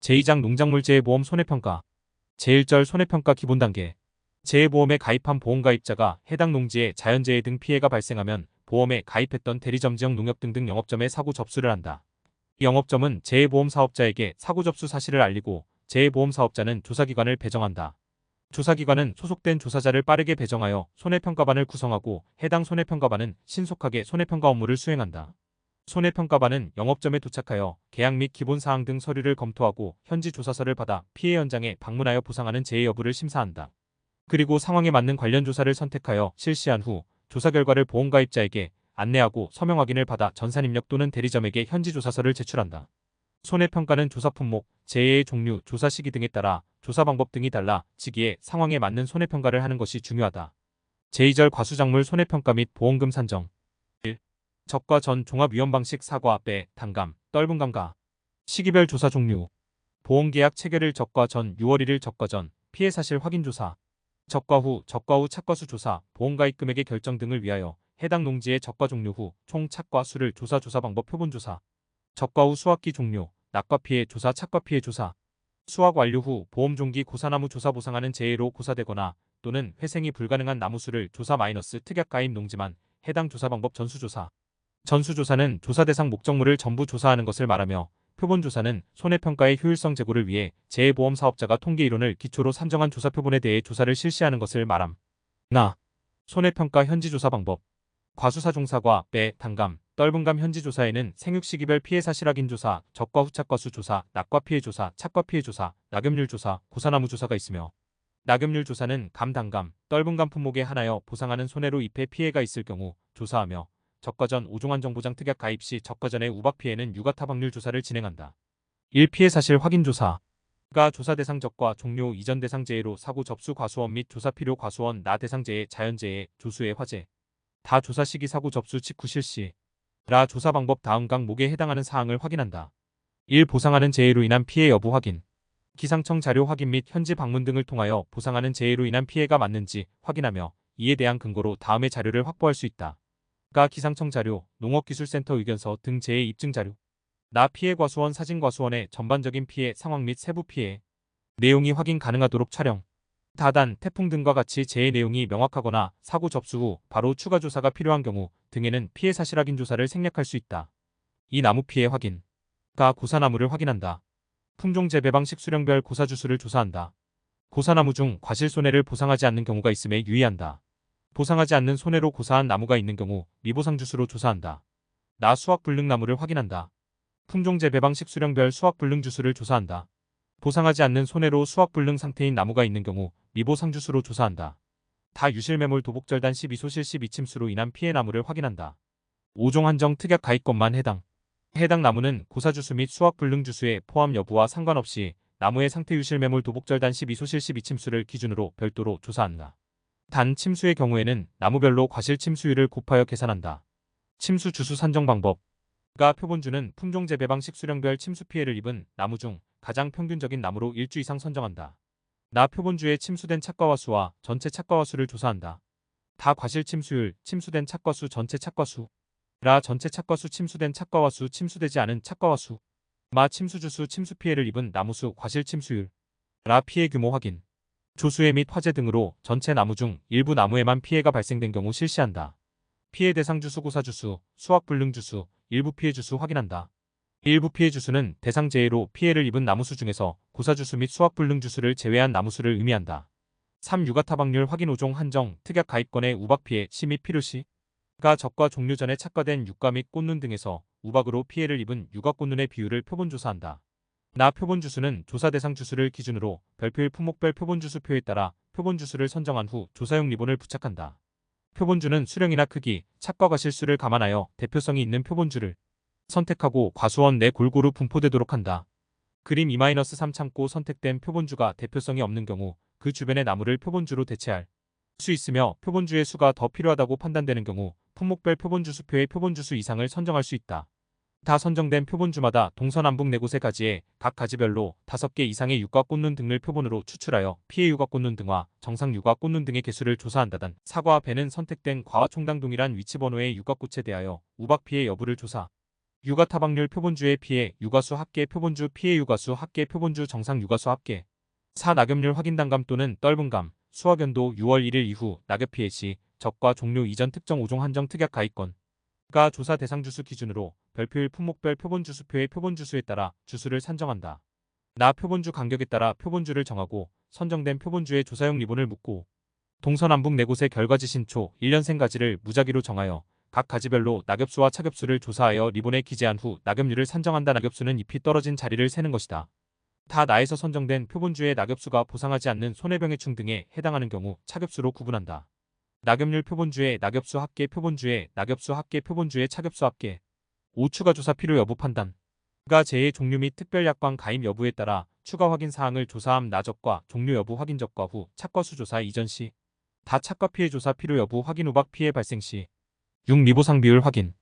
제2장 농작물 재해보험 손해평가. 제1절 손해평가 기본단계. 재해보험에 가입한 보험가입자가 해당 농지에 자연재해 등 피해가 발생하면 보험에 가입했던 대리점 지역 농협 등등 영업점에 사고 접수를 한다. 이 영업점은 재해보험 사업자에게 사고 접수 사실을 알리고 재해보험 사업자는 조사기관을 배정한다. 조사기관은 소속된 조사자를 빠르게 배정하여 손해평가반을 구성하고 해당 손해평가반은 신속하게 손해평가 업무를 수행한다. 손해평가반은 영업점에 도착하여 계약 및 기본사항 등 서류를 검토하고 현지 조사서를 받아 피해 현장에 방문하여 보상하는 재해 여부를 심사한다. 그리고 상황에 맞는 관련 조사를 선택하여 실시한 후 조사 결과를 보험가입자에게 안내하고 서명 확인을 받아 전산입력 또는 대리점에게 현지 조사서를 제출한다. 손해평가는 조사 품목, 재해의 종류, 조사 시기 등에 따라 조사 방법 등이 달라지기에 상황에 맞는 손해평가를 하는 것이 중요하다. 제2절 과수작물 손해평가 및 보험금 산정. 1. 적과 전 종합위험 방식 사과, 배, 단감, 떫은 감가. 시기별 조사 종류. 보험계약 체결일 적과 전 6월 1일 적과 전 피해 사실 확인 조사. 적과 후 착과수 조사, 보험가입 금액의 결정 등을 위하여 해당 농지의 적과 종료 후 총 착과 수를 조사 방법 표본 조사. 적과 후 수확기 종료, 낙과 피해 조사, 착과 피해 조사. 수확 완료 후 보험 종기 고사나무 조사 보상하는 재해로 고사되거나 또는 회생이 불가능한 나무수를 조사 마이너스 특약 가입 농지만 해당 조사 방법 전수조사. 전수조사는 조사 대상 목적물을 전부 조사하는 것을 말하며 표본조사는 손해평가의 효율성 제고를 위해 재해보험 사업자가 통계 이론을 기초로 산정한 조사 표본에 대해 조사를 실시하는 것을 말함. 손해평가 현지조사 방법. 과수사종사과, 배, 단감, 떫은 감 현지조사에는 생육시기별 피해 사실 확인 조사, 적과 후 착과수 조사, 낙과 피해 조사, 착과 피해 조사, 낙엽률 조사, 고사나무 조사가 있으며 낙엽률 조사는 감, 단감, 떫은 감 품목에 한하여 보상하는 손해로 잎에 피해가 있을 경우 조사하며 적과전 5종 안정보장 특약 가입 시 적과전의 우박 피해는 유가 타박률 조사를 진행한다. 1. 피해 사실 확인 조사. 가 조사 대상 적과 종료 이전 대상 재해로 사고 접수 과수원 및 조사 필요 과수원 나 대상 재해 자연재해 조수의 화재. 다 조사 시기 사고 접수 직후 실시. 라 조사 방법 다음 항목에 해당하는 사항을 확인한다. 1. 보상하는 재해로 인한 피해 여부 확인. 기상청 자료 확인 및 현지 방문 등을 통하여 보상하는 재해로 인한 피해가 맞는지 확인하며 이에 대한 근거로 다음의 자료를 확보할 수 있다. 가 기상청 자료, 농업기술센터 의견서 등 재해 입증 자료. 나 피해 과수원 사진 과수원의 전반적인 피해 상황 및 세부 피해 내용이 확인 가능하도록 촬영. 다단, 태풍 등과 같이 재해 내용이 명확하거나 사고 접수 후 바로 추가 조사가 필요한 경우 등에는 피해 사실 확인 조사를 생략할 수 있다. 이 나무 피해 확인. 가 고사나무를 확인한다. 품종 재배 방식 수령별 고사주수를 조사한다. 고사나무 중 과실 손해를 보상하지 않는 경우가 있음에 유의한다. 보상하지 않는 손해로 고사한 나무가 있는 경우 미보상 주수로 조사한다. 나 수확 불능 나무를 확인한다. 품종 재배 방식 수령별 수확 불능 주수를 조사한다. 보상하지 않는 손해로 수확 불능 상태인 나무가 있는 경우 미보상 주수로 조사한다. 다 유실매몰 도복절단 12소실 12침수로 인한 피해 나무를 확인한다. 5종 한정 특약 가입권만 해당. 해당 나무는 고사주수 및 수확 불능 주수의 포함 여부와 상관없이 나무의 상태 유실매몰 도복절단 12소실 12침수를 기준으로 별도로 조사한다. 단 침수의 경우에는 나무별로 과실 침수율을 곱하여 계산한다. 침수 주수 산정 방법. 가 표본주는 품종 재배 방식 수령별 침수 피해를 입은 나무 중 가장 평균적인 나무로 1주 이상 선정한다. 나 표본주의 침수된 착과화 수와 전체 착과화 수를 조사한다. 다 과실 침수율, 침수된 착과 수 전체 착과 수. 라 전체 착과 수 침수된 착과화 수 침수되지 않은 착과화 수. 마 침수주수 침수 피해를 입은 나무 수 과실 침수율. 라 피해 규모 확인. 조수해 및 화재 등으로 전체 나무 중 일부 나무에만 피해가 발생된 경우 실시한다. 피해 대상 주수 고사 주수, 수확 불능 주수, 일부 피해 주수 확인한다. 일부 피해 주수는 대상 재해로 피해를 입은 나무수 중에서 고사 주수 및 수확 불능 주수를 제외한 나무수를 의미한다. 3. 유가 타박률 확인 5종 한정 특약 가입권의 우박 피해 시 및 필요시. 가 적과 종료 전에 착과된 유가 및 꽃눈 등에서 우박으로 피해를 입은 유가 꽃눈의 비율을 표본 조사한다. 나 표본 주수는 조사 대상 주수를 기준으로 별표일 품목별 표본 주수표에 따라 표본 주수를 선정한 후 조사용 리본을 부착한다. 표본주는 수령이나 크기, 착과 과실수를 감안하여 대표성이 있는 표본주를 선택하고 과수원 내 골고루 분포되도록 한다. 그림 2-3 참고 선택된 표본주가 대표성이 없는 경우 그 주변의 나무를 표본주로 대체할 수 있으며 표본주의 수가 더 필요하다고 판단되는 경우 품목별 표본주 수표의 표본주수 이상을 선정할 수 있다. 다 선정된 표본주마다 동서남북 4곳의 가지에 각 가지별로 5개 이상의 유가 꽃눈 등을 표본으로 추출하여 피해 유가 꽃눈 등과 정상 유가 꽃눈 등의 개수를 조사한다단 사과 배는 선택된 과와 총당 동일한 위치번호의 유가꽃에 대하여 우박 피해 여부를 조사. 육아 타박률 표본주의 피해, 육아수 합계 표본주 피해 육아수 합계 표본주 정상 육아수 합계 4. 낙엽률 확인 단감 또는 떫은감, 수확연도 6월 1일 이후 낙엽 피해 시 적과 종류 이전 특정 5종 한정 특약 가입권 가 조사 대상 주수 기준으로 별표일 품목별 표본주수표의 표본주수에 따라 주수를 산정한다. 나 표본주 간격에 따라 표본주를 정하고 선정된 표본주의 조사용 리본을 묶고 동서남북 4곳의 결과지 신초 1년생 가지를 무작위로 정하여 각 가지별로 낙엽수와 차겹수를 조사하여 리본에 기재한 후 낙엽률을 산정한다. 낙엽수는 잎이 떨어진 자리를 세는 것이다. 다 나에서 선정된 표본주의 낙엽수가 보상하지 않는 손해병해충 등에 해당하는 경우 차겹수로 구분한다. 낙엽률 표본주의 낙엽수 합계 표본주의 낙엽수 합계 표본주의 차겹수 합계 5. 추가 조사 필요 여부 판단 가 재해 종류 및 특별약관 가입 여부에 따라 추가 확인 사항을 조사함. 나적과 종류 여부 확인 적과 후 착과수 조사 이전 시 다 착과 피해 조사 필요 여부 확인 우박 피해 발생 시 6. 미보상 비율 확인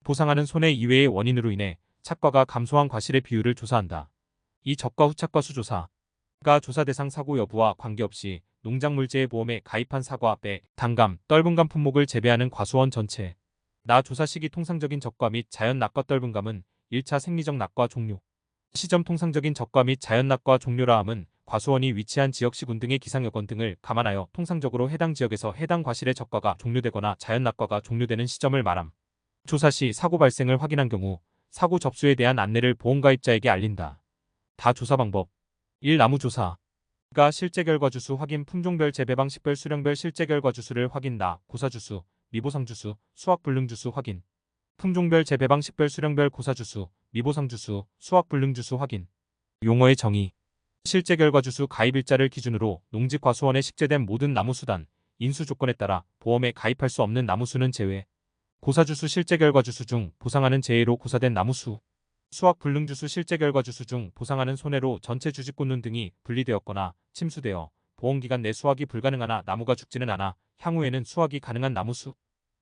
보상하는 손해 이외의 원인으로 인해 착과가 감소한 과실의 비율을 조사한다. 이 적과 후 착과수 조사 가 조사 대상 사고 여부와 관계없이 농작물재해 보험에 가입한 사과, 배, 단감, 떫은감 품목을 재배하는 과수원 전체 나 조사 시기 통상적인 적과 및 자연 낙과 떫은감은 1차 생리적 낙과 종료 시점 통상적인 적과 및 자연 낙과 종료라 함은 과수원이 위치한 지역 시군 등의 기상 여건 등을 감안하여 통상적으로 해당 지역에서 해당 과실의 적과가 종료되거나 자연 낙과가 종료되는 시점을 말함. 조사 시 사고 발생을 확인한 경우 사고 접수에 대한 안내를 보험가입자에게 알린다. 다 조사 방법 1. 나무 조사 가 실제 결과 주수 확인 품종별 재배 방식별 수령별 실제 결과 주수를 확인 나 고사 주수 미보상 주수 수확 불능 주수 확인 품종별 재배 방식별 수령별 고사 주수 미보상 주수 수확 불능 주수 확인 용어의 정의 실제 결과 주수 가입일자를 기준으로 농지과수원에 식재된 모든 나무수단 인수 조건에 따라 보험에 가입할 수 없는 나무수는 제외 고사주수 실제 결과 주수 중 보상하는 재해로 고사된 나무수 수확 불능 주수 실제 결과 주수 중 보상하는 손해로 전체 주식군눈 등이 분리되었거나 침수되어 보험기간 내 수확이 불가능하나 나무가 죽지는 않아 향후에는 수확이 가능한 나무수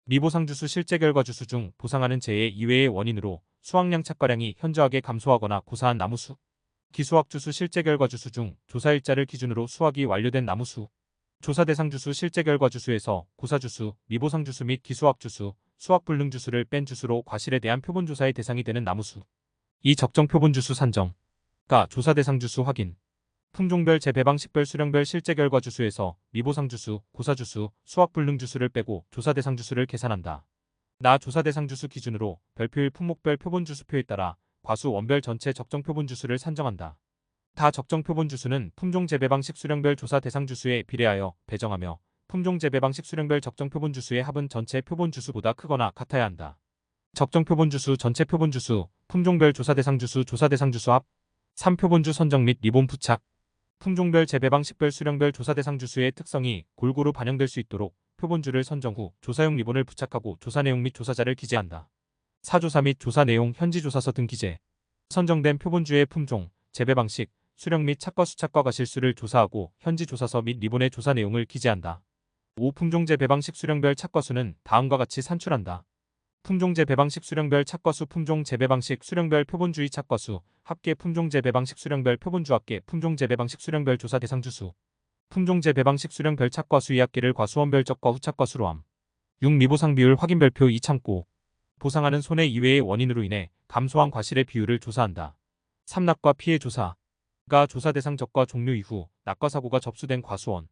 미보상 주수 실제 결과 주수 중 보상하는 재해 이외의 원인으로 수확량 착과량이 현저하게 감소하거나 고사한 나무수 기수확 주수 실제 결과 주수 중 조사일자를 기준으로 수확이 완료된 나무수 조사 대상 주수 실제 결과 주수에서 고사 주수, 미보상 주수 및 기수확 주수, 수확 불능 주수를 뺀 주수로 과실에 대한 표본 조사의 대상이 되는 나무수 이 적정 표본 주수 산정 가 조사 대상 주수 확인 품종별 재배 방식별 수령별 실제 결과 주수에서 미보상 주수, 고사 주수, 수확 불능 주수를 빼고 조사 대상 주수를 계산한다. 나 조사 대상 주수 기준으로 별표일 품목별 표본 주수표에 따라 과수 원별 전체 적정 표본 주수를 산정한다. 다 적정 표본 주수는 품종 재배 방식 수령별 조사 대상 주수에 비례하여 배정하며 품종 재배 방식 수령별 적정 표본 주수의 합은 전체 표본 주수보다 크거나 같아야 한다. 적정 표본 주수 전체 표본 주수 품종별 조사 대상 주수 합 3. 표본주 선정 및 리본 부착 품종별 재배 방식별 수령별 조사 대상 주수의 특성이 골고루 반영될 수 있도록 표본주를 선정 후 조사용 리본을 부착하고 조사 내용 및 조사자를 기재한다. 사조사 및 조사 내용 현지 조사서 등 기재 선정된 표본주의 품종, 재배 방식, 수령 및 착과 수착과 과실수를 조사하고 현지 조사서 및 리본의 조사 내용을 기재한다. 5. 품종 재배 방식 수령별 착과수는 다음과 같이 산출한다. 품종 재배 방식 수령별 착과수 품종 재배 방식 수령별 표본주의 착과수 합계 품종 재배 방식 수령별 표본주 합계 품종 재배 방식 수령별 조사 대상 주수 품종 재배 방식 수령별 착과수 이 합계를 과수원별 적과 후 착과수로 함. 6. 미보상 비율 확인 별표 2 창고 보상하는 손해 이외의 원인으로 인해 감소한 과실의 비율을 조사한다. 3. 낙과 피해 조사 가 조사 대상 적과 종료 이후 낙과 사고가 접수된 과수원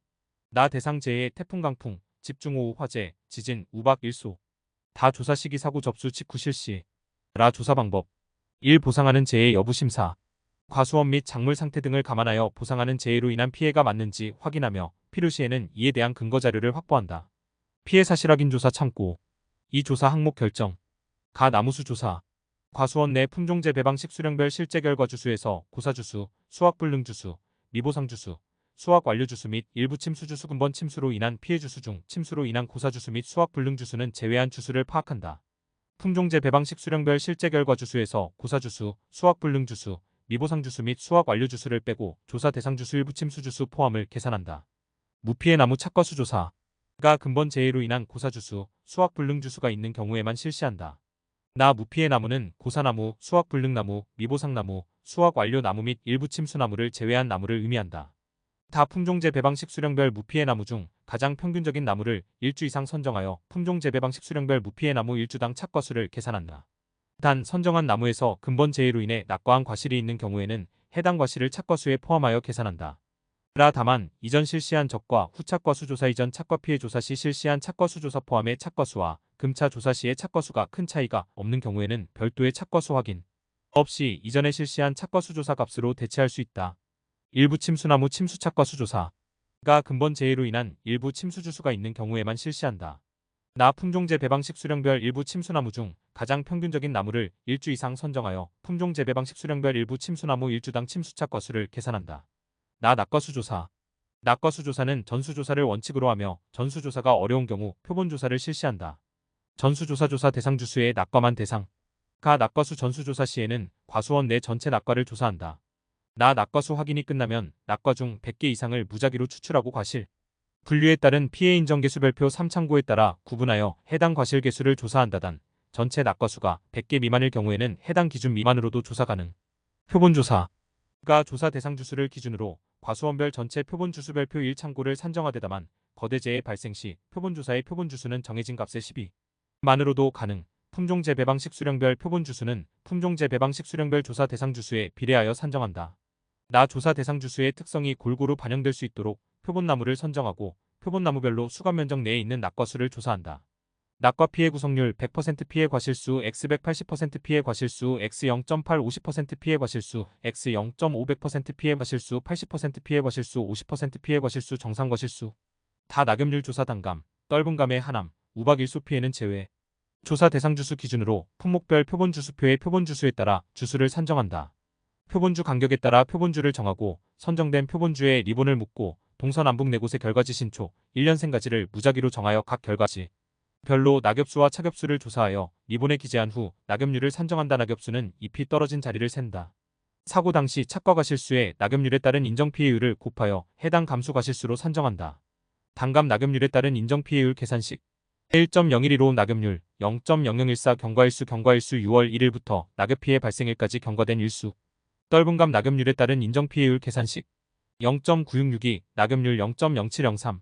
나 대상 재해 태풍 강풍 집중호우 화재 지진 우박 일소 다 조사 시기 사고 접수 직후 실시 라 조사 방법 1. 보상하는 재해 여부 심사 과수원 및 작물 상태 등을 감안하여 보상하는 재해로 인한 피해가 맞는지 확인하며 필요시에는 이에 대한 근거 자료를 확보한다. 피해 사실 확인 조사 참고 2. 조사 항목 결정 가 나무수 조사 과수원 내 품종 재배 방식 수령별 실제 결과 주수에서 고사 주수, 수확 불능 주수, 미보상 주수, 수확 완료 주수 및 일부 침수 주수 근본 침수로 인한 피해 주수 중 침수로 인한 고사 주수 및 수확 불능 주수는 제외한 주수를 파악한다. 품종 재배 방식 수령별 실제 결과 주수에서 고사 주수, 수확 불능 주수, 미보상 주수 및 수확 완료 주수를 빼고 조사 대상 주수 일부 침수 주수 포함을 계산한다. 무피해 나무 착과수 조사 가 근본 재해로 인한 고사 주수, 수확 불능 주수가 있는 경우에만 실시한다. 나 무피해 나무는 고사나무, 수확 불능나무, 미보상나무, 수확 완료 나무 및 일부 침수나무를 제외한 나무를 의미한다. 다 품종 재배 방식 수령별 무피해 나무 중 가장 평균적인 나무를 1주 이상 선정하여 품종 재배 방식 수령별 무피해 나무 1주당 착과수를 계산한다. 단 선정한 나무에서 근본 재해로 인해 낙과한 과실이 있는 경우에는 해당 과실을 착과수에 포함하여 계산한다. 다만 이전 실시한 적과 후 착과수 조사 이전 착과 피해 조사 시 실시한 착과수 조사 포함의 착과수와 금차 조사 시의 착과수가 큰 차이가 없는 경우에는 별도의 착과수 확인 없이 이전에 실시한 착과수 조사 값으로 대체할 수 있다. 일부 침수나무 침수 착과수 조사가 근본 재해로 인한 일부 침수 주수가 있는 경우에만 실시한다. 품종 재배 방식 수령별 일부 침수나무 중 가장 평균적인 나무를 1주 이상 선정하여 품종 재배 방식 수령별 일부 침수나무 1주당 침수 착과수를 계산한다. 낙과수 조사. 낙과수 조사는 전수조사를 원칙으로 하며 전수조사가 어려운 경우 표본조사를 실시한다. 전수조사 대상 주수의 낙과만 대상. 낙과수 전수조사 시에는 과수원 내 전체 낙과를 조사한다. 낙과수 확인이 끝나면 낙과 중 100개 이상을 무작위로 추출하고 과실. 분류에 따른 피해 인정 개수별표 3참고에 따라 구분하여 해당 과실 개수를 조사한다. 단 전체 낙과수가 100개 미만일 경우에는 해당 기준 미만으로도 조사 가능. 표본조사. 조사 대상 주수를 기준으로 과수원별 전체 표본 주수별표 1참고를 산정하되다만 거대 재해 발생 시 표본조사의 표본 주수는 정해진 값의 12만으로도 가능. 품종 재배 방식 수령별 표본 주수는 품종 재배 방식 수령별 조사 대상 주수에 비례하여 산정한다. 조사 대상 주수의 특성이 골고루 반영될 수 있도록 표본나무를 선정하고 표본나무별로 수감 면적 내에 있는 낙과수를 조사한다. 낙과 피해 구성률 100% 피해 과실수 x 180% 피해 과실수 x 0.8 50% 피해 과실수 x 0.500% 피해 과실수 80% 피해 과실수 50% 피해 과실수 정상 과실수. 낙엽률 조사 단감, 떫은감의 하남, 우박일소 피해는 제외. 조사 대상 주수 기준으로 품목별 표본 주수표의 표본 주수에 따라 주수를 산정한다. 표본주 간격에 따라 표본주를 정하고 선정된 표본주에 리본을 묶고 동서남북 4곳의 결과지 신초, 1년생 가지를 무작위로 정하여 각 결과지 별로 낙엽수와 착엽수를 조사하여 리본에 기재한 후 낙엽률을 산정한다. 낙엽수는 잎이 떨어진 자리를 샌다. 사고 당시 착과 과실수에 낙엽률에 따른 인정 피해율을 곱하여 해당 감수 과실수로 산정한다. 단감 낙엽률에 따른 인정 피해율 계산식 1.012로 낙엽률 0.0014 경과일수 6월 1일부터 낙엽 피해 발생일까지 경과된 일수. 떫은감 낙엽률에 따른 인정 피해율 계산식 0.9662 낙엽률 0.0703